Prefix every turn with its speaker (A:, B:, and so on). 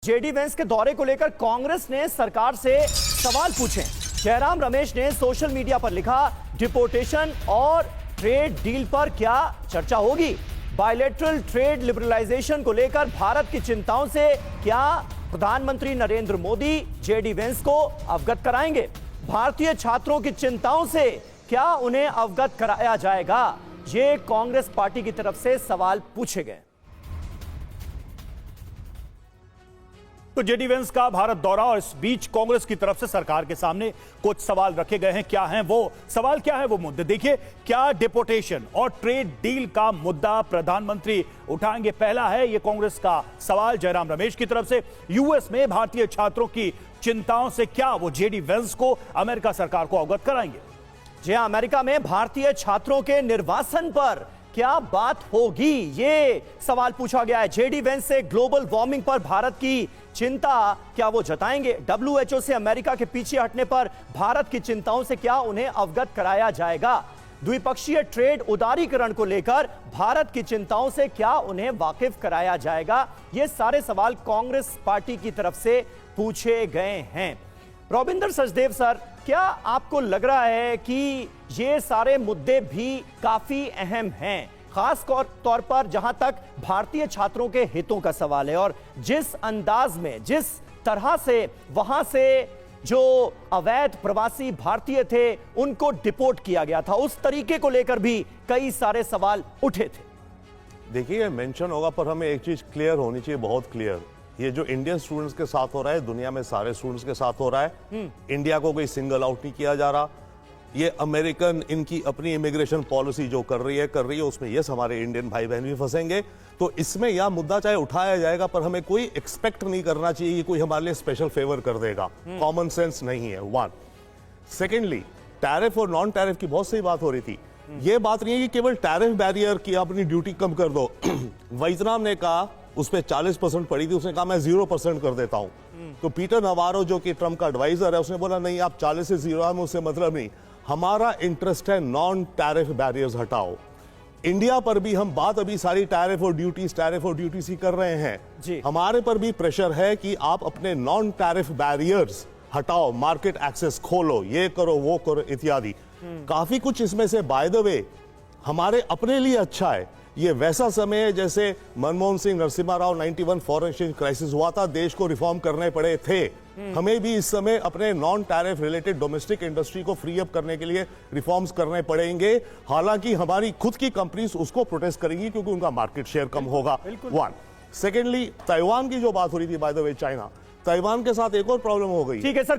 A: JD Vance के दौरे को लेकर कांग्रेस ने सरकार से सवाल पूछे। जयराम रमेश ने सोशल मीडिया पर लिखा, डिपोर्टेशन और ट्रेड डील पर क्या चर्चा होगी? बायलैटरल ट्रेड लिबरलाइजेशन को लेकर भारत की चिंताओं से क्या प्रधानमंत्री नरेंद्र मोदी जेडी वेंस को अवगत कराएंगे? भारतीय छात्रों की चिंताओं से क्या उन्हें अवगत कराया जाएगा? ये कांग्रेस पार्टी की तरफ से सवाल पूछे गए।
B: तो जेडी वेंस का भारत दौरा और इस बीच कांग्रेस की तरफ से सरकार के सामने कुछ सवाल रखे गए हैं। क्या हैं वो सवाल, क्या है वो मुद्दे? देखिए, क्या डिपोर्टेशन और ट्रेड डील का मुद्दा प्रधानमंत्री उठाएंगे? पहला है ये कांग्रेस का सवाल जयराम रमेश की तरफ से, यूएस में भारतीय छात्रों की चिंताओं से क्या वो जेडी वेंस को, अमेरिका सरकार को अवगत कराएंगे?
A: जी हां, अमेरिका में भारतीय छात्रों के निर्वासन पर क्या बात होगी, ये सवाल पूछा गया है। जेडी वेंस से ग्लोबल वार्मिंग पर भारत की चिंता क्या वो जताएंगे? डब्ल्यूएचओ से अमेरिका के पीछे हटने पर भारत की चिंताओं से क्या उन्हें अवगत कराया जाएगा? द्विपक्षीय ट्रेड उदारीकरण को लेकर भारत की चिंताओं से क्या उन्हें वाकिफ कराया जाएगा? ये सारे सवाल कांग्रेस पार्टी की तरफ से पूछे गए हैं। रविंदर सचदेव सर, क्या आपको लग रहा है कि ये सारे मुद्दे भी काफी अहम हैं, खास तौर पर जहां तक भारतीय छात्रों के हितों का सवाल है, और जिस अंदाज में, जिस तरह से वहां से जो अवैध प्रवासी भारतीय थे उनको डिपोर्ट किया गया था, उस तरीके को लेकर भी कई सारे सवाल उठे थे?
C: देखिए, मेंशन होगा, पर हमें एक चीज क्लियर होनी चाहिए, बहुत क्लियर। ये जो इंडियन स्टूडेंट्स के साथ हो रहा है, दुनिया में सारे स्टूडेंट्स के साथ हो रहा है। इंडिया को कोई सिंगल आउट नहीं किया जा रहा। ये अमेरिकन इनकी अपनी इमिग्रेशन पॉलिसी जो कर रही है उसमें यस हमारे इंडियन भाई बहन भी फंसेंगे। तो इसमें यह मुद्दा चाहे उठाया जाएगा, पर हमें कोई एक्सपेक्ट नहीं करना चाहिए कि कोई हमारे लिए स्पेशल फेवर कर देगा। कॉमन सेंस नहीं है, वन। सेकेंडली, टैरिफ और नॉन टैरिफ की बहुत सही बात हो रही थी। ये बात नहीं है कि केवल टैरिफ बैरियर की अपनी ड्यूटी कम कर दो। वाइजराम ने कहा उस पर 40% पड़ी थी, उसने कहा मैं 0% कर देता हूं। तो पीटर नवारो जो कि ट्रंप का एडवाइजर है, उसने बोला नहीं, आप 40 से 0 है, मुझसे मतलब नहीं, हमारा इंटरेस्ट है नॉन टैरिफ बैरियर्स हटाओ। इंडिया पर भी हम बात अभी सारी टैरिफ और ड्यूटीज ही कर रहे हैं। हमारे पर भी प्रेशर है कि आप अपने नॉन टैरिफ बैरियर्स हटाओ, मार्केट एक्सेस खोलो, ये करो वो करो इत्यादि। काफी कुछ इसमें से बाय द वे हमारे अपने लिए अच्छा है। ये वैसा समय है जैसे Manmohan Singh, Narasimha Rao 91 foreign exchange crisis हुआ था, देश को रिफॉर्म करने पड़े थे। हमें भी इस समय अपने non tariff related domestic industry को फ्री अप करने के लिए रिफॉर्म्स करने पड़ेंगे। हालांकि हमारी खुद की कंपनीज उसको प्रोटेस्ट करेंगी क्योंकि उनका मार्केट शेयर कम होगा, वन। सेकेंडली, ताइवान की जो बात हो रही थी, by the way China, Taiwan के साथ एक और प्रॉब्लम हो गई।
A: ठीक है सर।